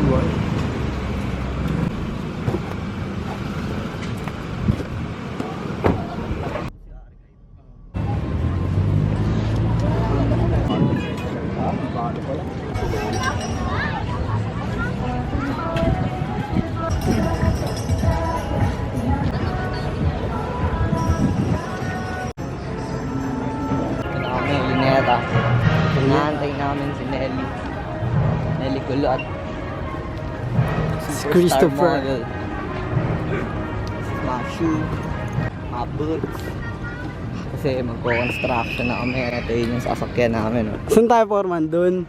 boy. Kami, Luneta. Inaantay namin si Nelly. Nelly Kulot. Si Christopher. Mashu. Mga boots. Kasi magpo-construction na kami. Ito yun yung sasakyan namin. Oh. Saan tayo, Foreman? Doon.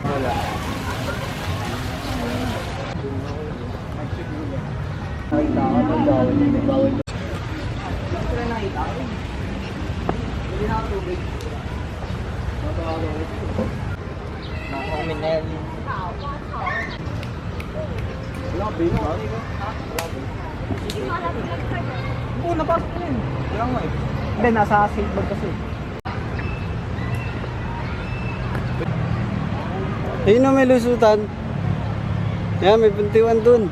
Wala. Nakita ka, magbawal. Sila nakita ko. Hindi na ako tubig. Nakakong Minelli. Wala, babe. Oo, napasok ko yun. Kaya nga eh. Hindi, nasa seatbelt kasi. Ayun na, may lusutan. Yan, may puntiwan dun.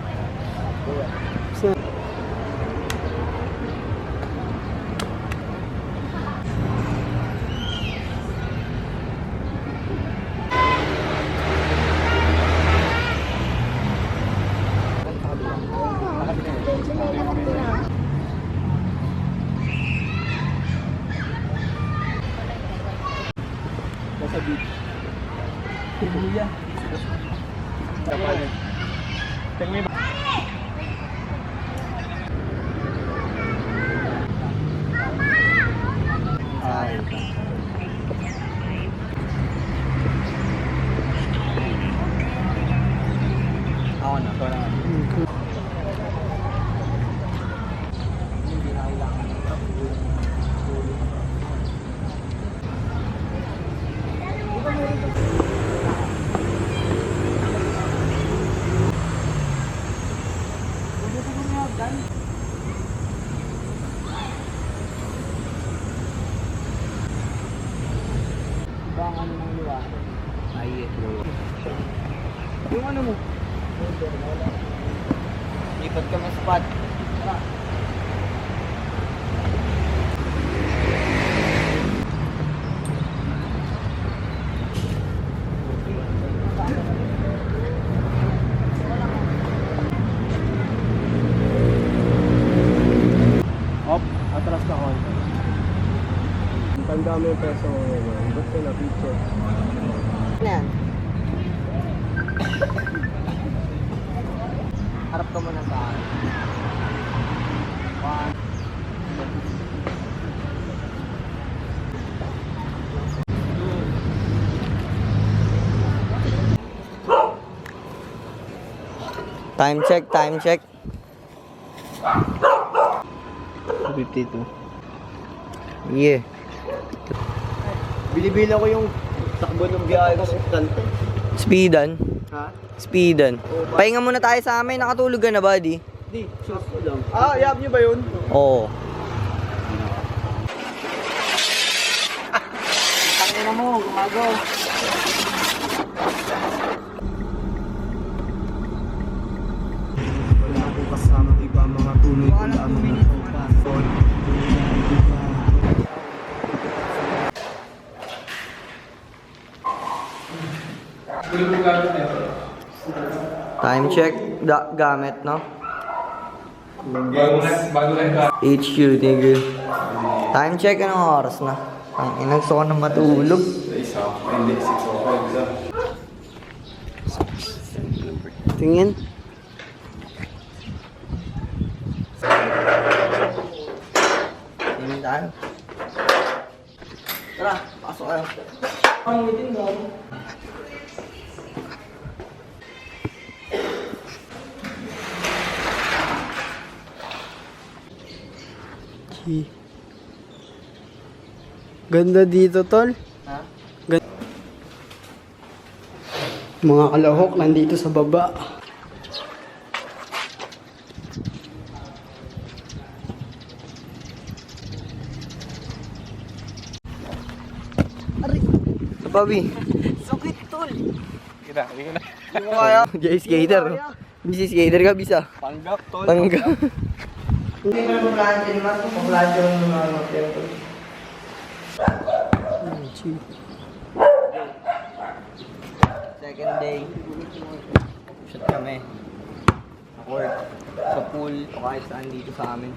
Sa beach. Kuya. Tingin ba? Ay. Ako na, ito na. Hindi na kailangan ng tapos. Bang ano ng liwa? Ay, bro. Yung ano mo? Lipat ka ng spot. Tara. Op, atras ka ko. Tanda mo yung peso mo ngayon. Basta na picture. Yan. Harap ka muna sa akin. One. Time check, time check. 52. Yeah. Binibila ko yung takbo ng biyahe ko sa kante. Speedan. Ha? Speedan. Pahinga muna tayo sa amin. Nakatulog ka na, buddy? Di, shoot ko lang. Ah, yab nyo ba yun? Oo. Tangina mo, gumagaw. Wala akong kasama iba mga tuloy ko lang mga Time check. Gamit, no? Bago lang ka. HQ, tigil. Time check, anong oras na? Ang inagso ko na matulog. Isa, hindi, 6:05 isa. tingin. Tingin tayo. Tara, pasok kayo. Ang meeting mo. Ganda dito, tol. Ha? Mga kalahok nandito sa baba. Bobby. Sakit, tol. Sige na, sige na. Jay skater. Busy skater ka, bisa. Panggap, tol. Tangga. Hindi na pumplante naman. Pumplante yung mga hotel. Second day. Shot kami. Work. Sa pool. O kahit saan dito sa amin.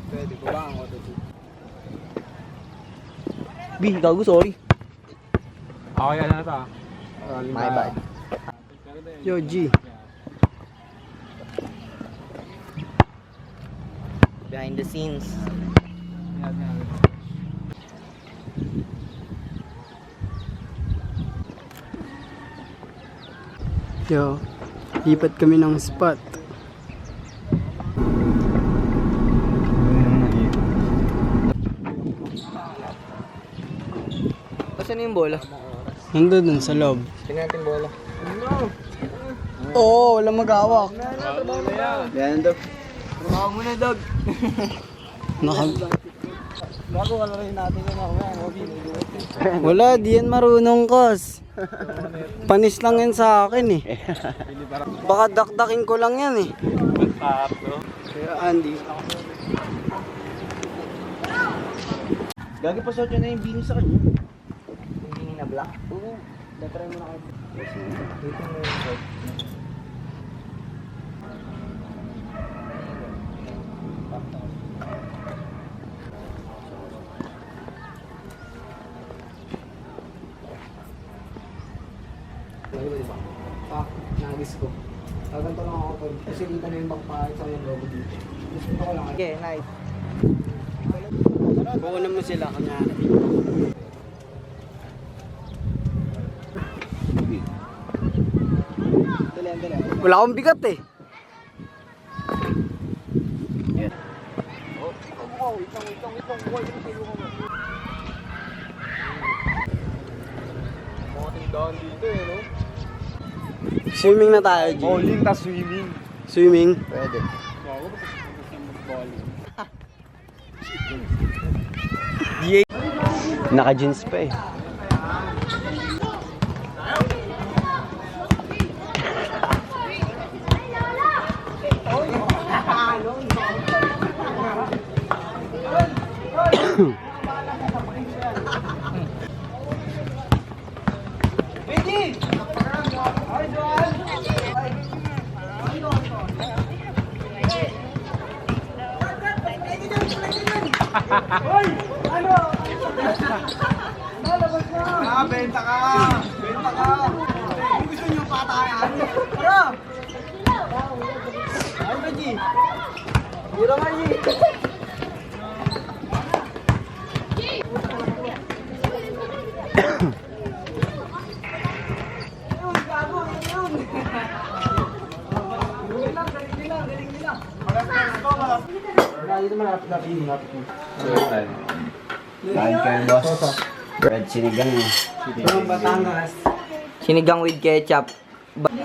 Pwede ko ba ang auto tune? Bi, gago, sorry. Okay, ano na ito? My bad. Yo, G. Behind the scenes. Yo, lipat kami ng spot. Saan yung bola? Nandun dun sa loob. Tingnan natin bola. Oo, walang mag-awak. Yan, Dog. Trabaho mo na, dog. Bago ka na rin natin yung wala, di yan marunong, Kos. Panis lang yan sa akin eh. Baka dakdakin ko lang yan eh. Kaya Andy. Gagi pa sotyo na yung bini sa kanya. Yung bini na black? Oo, datry mo na kayo. Dito mo yung shot. Nagis ko. Taganto lang ako tol. Kasi dito na yung backpack sa yung logo dito. Gusto ko lang. Okay, nice. Kukunan mo sila kanyari. Wala akong bigat eh. Swimming na tayo, G. Bowling, tas swimming. Swimming. Pwede. Naka-jeans pa eh. Benta ka! Benta ka! Kung gusto nyo patayan, tara! Ay ba, G? Hira nga, G. Kain kayo, boss. Bread sinigang. From Batangas. Sinigang with ketchup.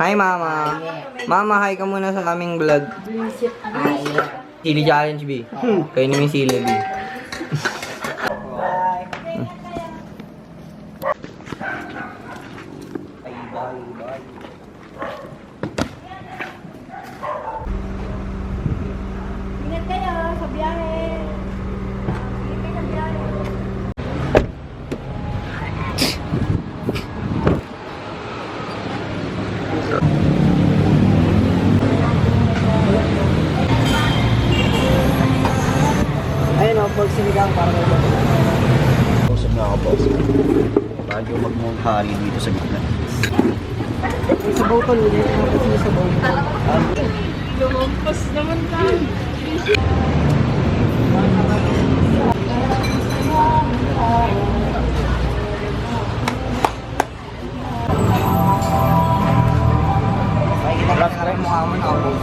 Hi, mama. Mama, hi ka muna sa aming vlog. Sili challenge, B. Kayo namin sili, B. Ingat kayo sa biyahe. Ingat kayo sa biyahe. Ayun o, pag sinigang para kayo. Usap na ako, boss. Medyo magmunghari dito sa gitna. Yung sabaw tol, hindi ko kasi yung sabaw. Lumampas naman tayo. Black na rin mukha mo na ako.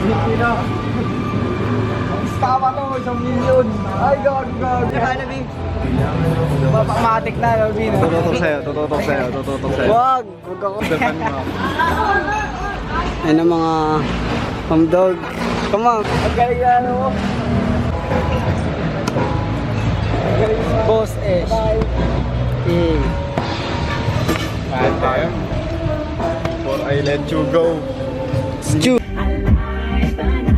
Hindi na. tama to, 1 million. Ay, gag. Ano, B? Mapakmatic na, Robin. Tututok sa'yo. Wag ako. Ayun ang mga dog. Come on. Ang galing na ano mo. Boss Ash. Eh. Time. For I let you go. Stew. Alive and